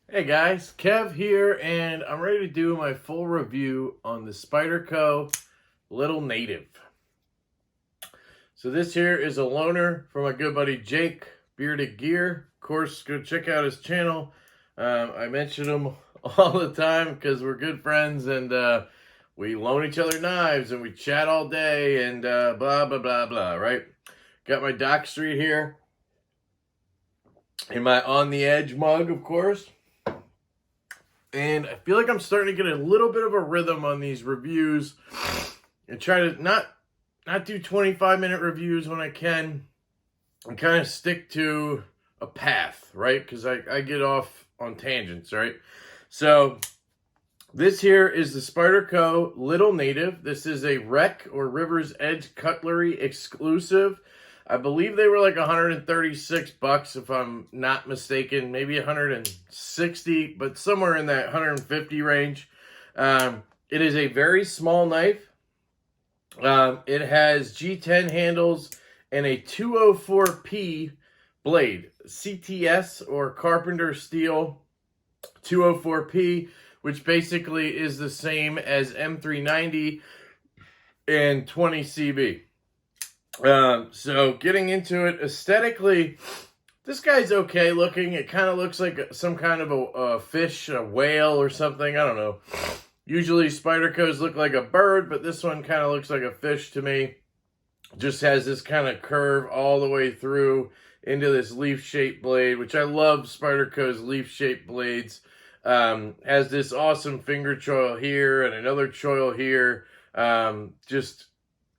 Hey guys, Kev here, and I'm ready to do my full review on the Spyderco Lil Native. So this here is a loaner from my good buddy Jake, Bearded Gear. Of course, go check out his channel. I mention him all the time because we're good friends, and we loan each other knives, and we chat all day, and blah, blah, blah, blah, right? Got my Dock Street here in my On the Edge mug, of course. And I feel like I'm starting to get a little bit of a rhythm on these reviews and try to not do 25-minute reviews when I can and kind of stick to a path, right? Because I get off on tangents, right? So this here is the Spyderco Lil Native. This is a Rec or River's Edge Cutlery exclusive. I believe they were like $136 if I'm not mistaken, maybe 160, but somewhere in that 150 range. It is a very small knife. It has G10 handles and a 204P blade, CTS or Carpenter Steel 204P, which basically is the same as M390 and 20CB. So getting into it, aesthetically, this guy's okay looking. It kind of looks like some kind of a fish, a whale or something. I don't know. Usually Spydercos look like a bird, but this one kind of looks like a fish to me. Just has this kind of curve all the way through into this leaf-shaped blade, which I love Spyderco's leaf-shaped blades. Has this awesome finger choil here and another choil here.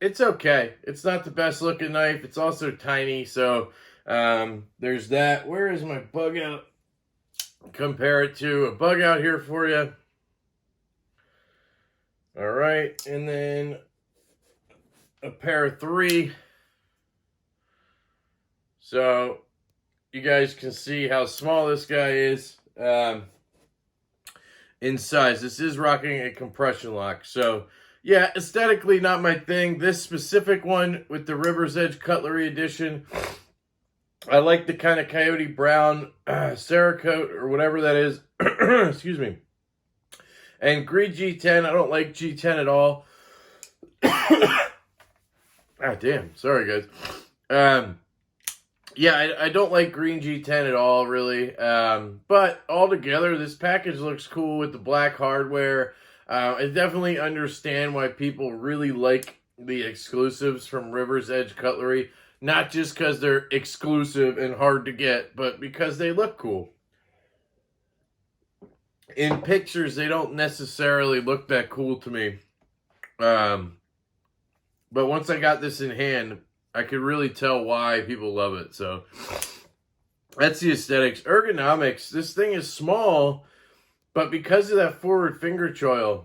It's okay. It's not the best looking knife. It's also tiny, so there's that. Where is my bug out? Compare it to a bug out here for you. All right, and then a pair of 3. So you guys can see how small this guy is in size. This is rocking a compression lock, so yeah, aesthetically not my thing. This specific one with the River's Edge Cutlery Edition, I like the kind of coyote brown Cerakote or whatever that is. Excuse me. And green G10, I don't like G10 at all. Ah, damn. Sorry, guys. Yeah, I don't like green G10 at all, really. But altogether, this package looks cool with the black hardware. I definitely understand why people really like the exclusives from River's Edge Cutlery. Not just because they're exclusive and hard to get, but because they look cool. In pictures, they don't necessarily look that cool to me. But once I got this in hand, I could really tell why people love it. So that's the aesthetics. Ergonomics, this thing is small, but because of that forward finger choil,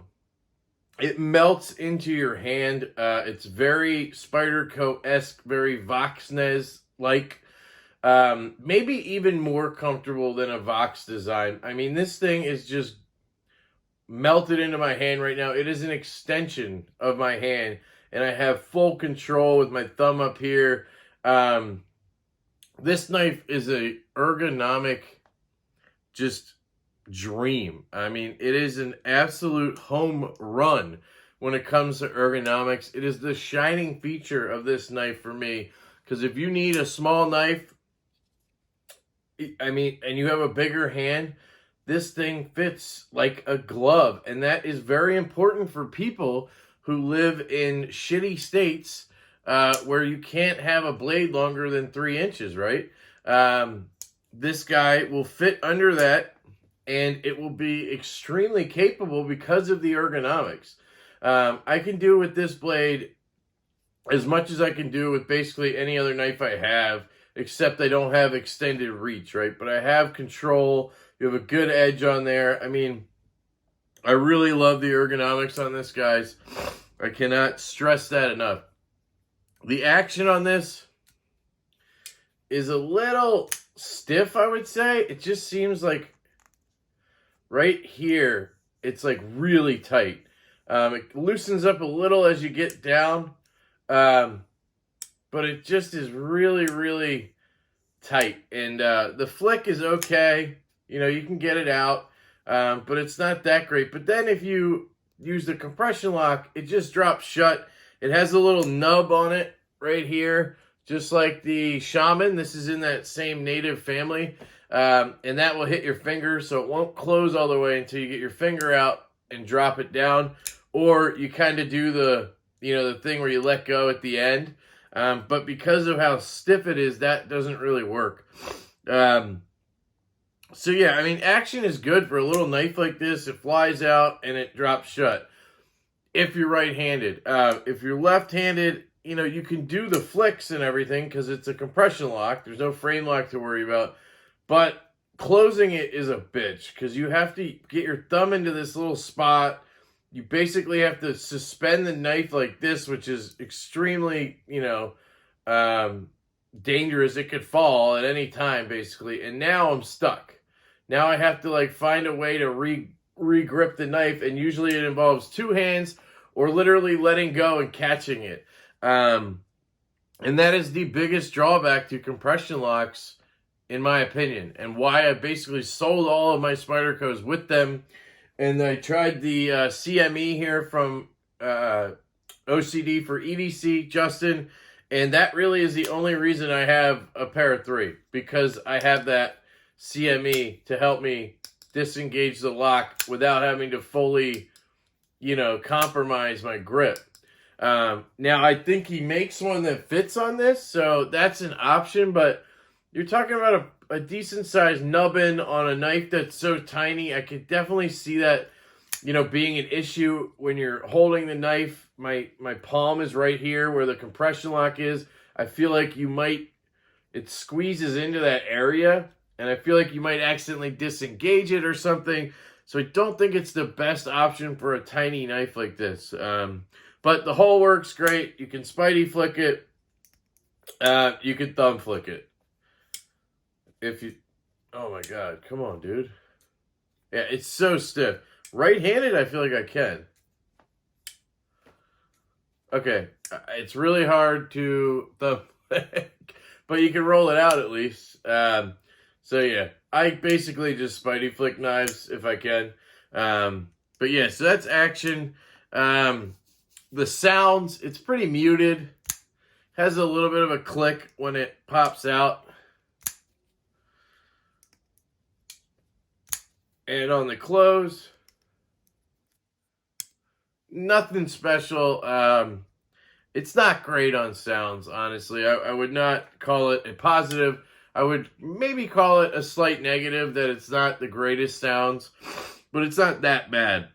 it melts into your hand. It's very Spyderco-esque, very Voxnez-like. Maybe even more comfortable than a Vox design. I mean, this thing is just melted into my hand right now. It is an extension of my hand, and I have full control with my thumb up here. This knife is a ergonomic just dream. I mean, it is an absolute home run when it comes to ergonomics. It is the shining feature of this knife for me, because if you need a small knife, I mean, and you have a bigger hand, this thing fits like a glove, and that is very important for people who live in shitty states where you can't have a blade longer than 3 inches, right? This guy will fit under that, and it will be extremely capable because of the ergonomics. I can do with this blade as much as I can do with basically any other knife I have, except I don't have extended reach, right? But I have control. You have a good edge on there. I mean, I really love the ergonomics on this, guys. I cannot stress that enough. The action on this is a little stiff, I would say. It just seems like right here, it's like really tight. It loosens up a little as you get down, but it just is really, really tight. And the flick is okay. You know, you can get it out, but it's not that great. But then if you use the compression lock, it just drops shut. It has a little nub on it right here, just like the Shaman. This is in that same native family. And that will hit your finger, so it won't close all the way until you get your finger out and drop it down. Or you kind of do the, you know, the thing where you let go at the end. But because of how stiff it is, that doesn't really work. So yeah, I mean, action is good for a little knife like this. It flies out and it drops shut. If you're right-handed. If you're left-handed, you know, you can do the flicks and everything because it's a compression lock. There's no frame lock to worry about. But closing it is a bitch because you have to get your thumb into this little spot. You basically have to suspend the knife like this, which is extremely, you know, dangerous. It could fall at any time, basically. And now I'm stuck. Now I have to, like, find a way to re-grip the knife, and usually it involves two hands or literally letting go and catching it. And that is the biggest drawback to compression locks, in my opinion, and why I basically sold all of my Spydercos with them. And I tried the CME here from OCD for EDC, Justin, and that really is the only reason I have a pair of three, because I have that CME to help me disengage the lock without having to fully, you know, compromise my grip. Now, I think he makes one that fits on this, so that's an option, but you're talking about a decent-sized nubbin on a knife that's so tiny. I could definitely see that, you know, being an issue when you're holding the knife. My palm is right here where the compression lock is. I feel like it squeezes into that area, and I feel like you might accidentally disengage it or something. So I don't think it's the best option for a tiny knife like this. But the hole works great. You can Spidey flick it. You can thumb flick it. If you, oh my God, come on, dude. Yeah, it's so stiff. Right-handed, I feel like I can. Okay, it's really hard to thumb flick, but you can roll it out at least. So yeah, I basically just Spidey flick knives if I can. But yeah, so that's action. The sounds, it's pretty muted. Has a little bit of a click when it pops out. And on the close, nothing special. It's not great on sounds, honestly. I would not call it a positive. I would maybe call it a slight negative, that it's not the greatest sounds, but it's not that bad.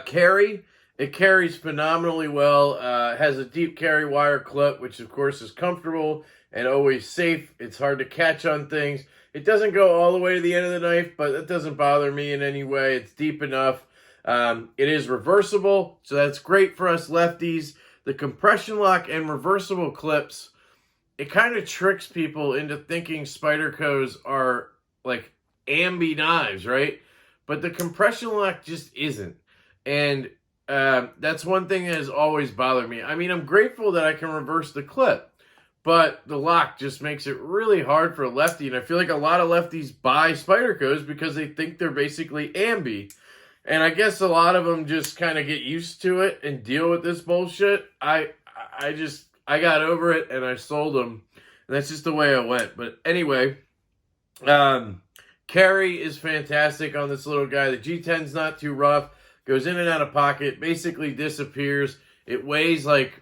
Carry, it carries phenomenally well. Has a deep carry wire clip, which of course is comfortable and always safe. It's hard to catch on things. It doesn't go all the way to the end of the knife, but that doesn't bother me in any way. It's deep enough. It is reversible, so that's great for us lefties. The compression lock and reversible clips, it kind of tricks people into thinking Spydercos are like ambi knives, right? But the compression lock just isn't. And that's one thing that has always bothered me. I mean, I'm grateful that I can reverse the clip, but the lock just makes it really hard for a lefty. And I feel like a lot of lefties buy Spydercos because they think they're basically ambi. And I guess a lot of them just kind of get used to it and deal with this bullshit. I got over it and I sold them. And that's just the way I went. But anyway, carry is fantastic on this little guy. The G10's not too rough. Goes in and out of pocket. Basically disappears. It weighs like,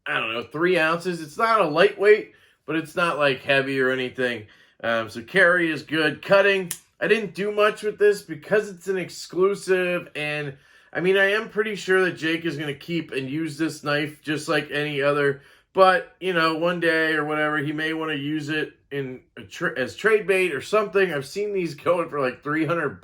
I don't know, 3 ounces. It's not a lightweight, but it's not like heavy or anything. So carry is good. Cutting, I didn't do much with this because it's an exclusive. And I mean, I am pretty sure that Jake is going to keep and use this knife just like any other. But, you know, one day or whatever, he may want to use it in as trade bait or something. I've seen these going for like $300.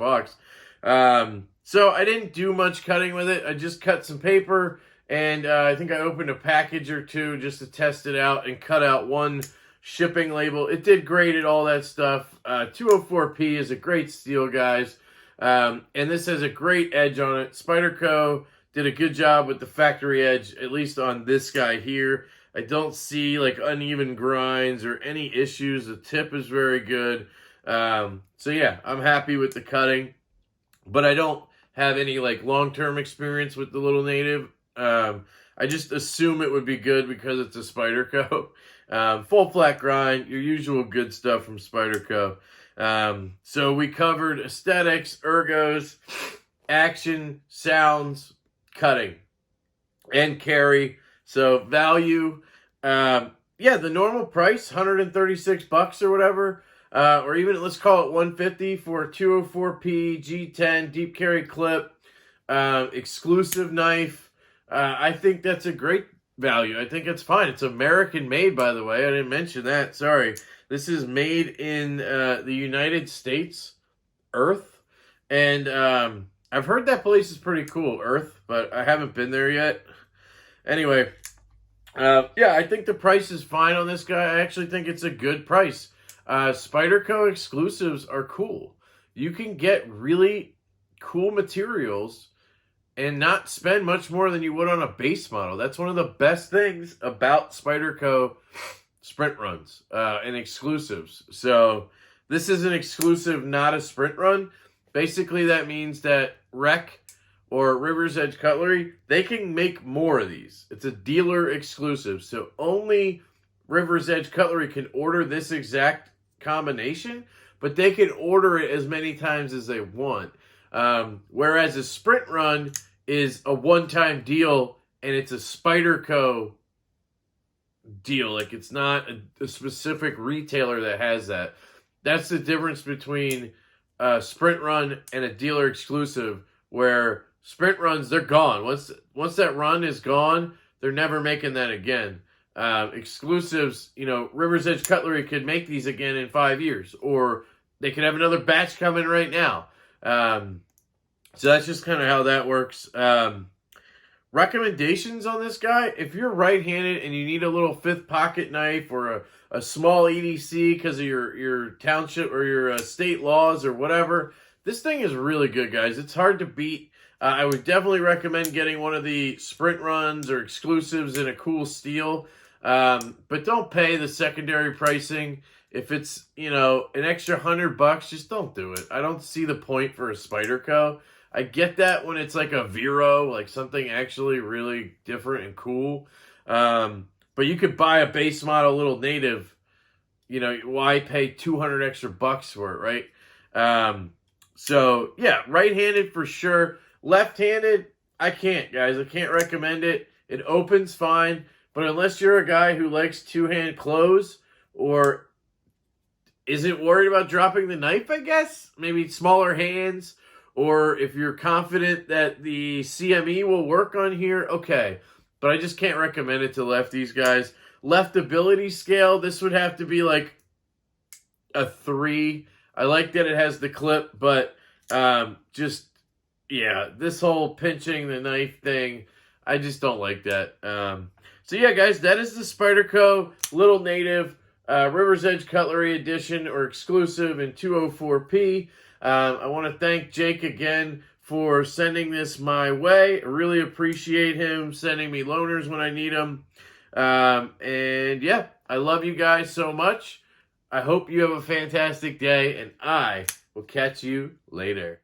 So I didn't do much cutting with it. I just cut some paper. And I think I opened a package or two just to test it out and cut out one shipping label. It did great at all that stuff. 204P is a great steel, guys. And this has a great edge on it. Spyderco did a good job with the factory edge, at least on this guy here. I don't see like uneven grinds or any issues. The tip is very good. So yeah, I'm happy with the cutting, but I don't have any like long-term experience with the Little Native. I just assume it would be good because it's a Spyderco. Full flat grind, your usual good stuff from Spyderco. So we covered aesthetics, ergos, action, sounds, cutting, and carry. So value, yeah, the normal price, $136 or whatever, or even let's call it $150 for a 204p G10 deep carry clip, exclusive knife. I think that's a great value. I think it's fine. It's American made, by the way. I didn't mention that. Sorry. This is made in the United States, Earth. And I've heard that place is pretty cool, Earth, but I haven't been there yet. Anyway, yeah, I think the price is fine on this guy. I actually think it's a good price. Spyderco exclusives are cool. You can get really cool materials and not spend much more than you would on a base model. That's one of the best things about Spyderco sprint runs and exclusives. So this is an exclusive, not a sprint run. Basically, that means that Rec or River's Edge Cutlery, they can make more of these. It's a dealer exclusive. So only River's Edge Cutlery can order this exact combination, but they can order it as many times as they want. Whereas a sprint run is a one-time deal, and it's a Spyderco deal. Like, it's not a specific retailer that has that. That's the difference between a sprint run and a dealer exclusive, where sprint runs, they're gone. Once that run is gone, they're never making that again. Exclusives, you know, River's Edge Cutlery could make these again in 5 years, or they could have another batch coming right now. So that's just kind of how that works. Recommendations on this guy: if you're right-handed and you need a little fifth pocket knife or a small EDC because of your township or your state laws or whatever, this thing is really good, guys. It's hard to beat. I would definitely recommend getting one of the sprint runs or exclusives in a cool steel. But don't pay the secondary pricing. If it's, you know, an extra $100, just don't do it. I don't see the point for a Spyderco. I get that when it's like a Vero, like something actually really different and cool. But you could buy a base model Little Native. You know, why pay 200 extra bucks for it, right? So yeah, right-handed for sure. Left-handed, I can't, guys. I can't recommend it. It opens fine, but unless you're a guy who likes two-hand close or isn't worried about dropping the knife, I guess, maybe smaller hands, or if you're confident that the CME will work on here, okay. But I just can't recommend it to lefties, guys. Left ability scale, this would have to be like a 3. I like that it has the clip, but just, yeah, this whole pinching the knife thing, I just don't like that. So yeah, guys, that is the Spyderco Little Native River's Edge Cutlery Edition or exclusive in 204p. I want to thank Jake again for sending this my way. I really appreciate him sending me loaners when I need them. And yeah, I love you guys so much. I hope you have a fantastic day, and I will catch you later.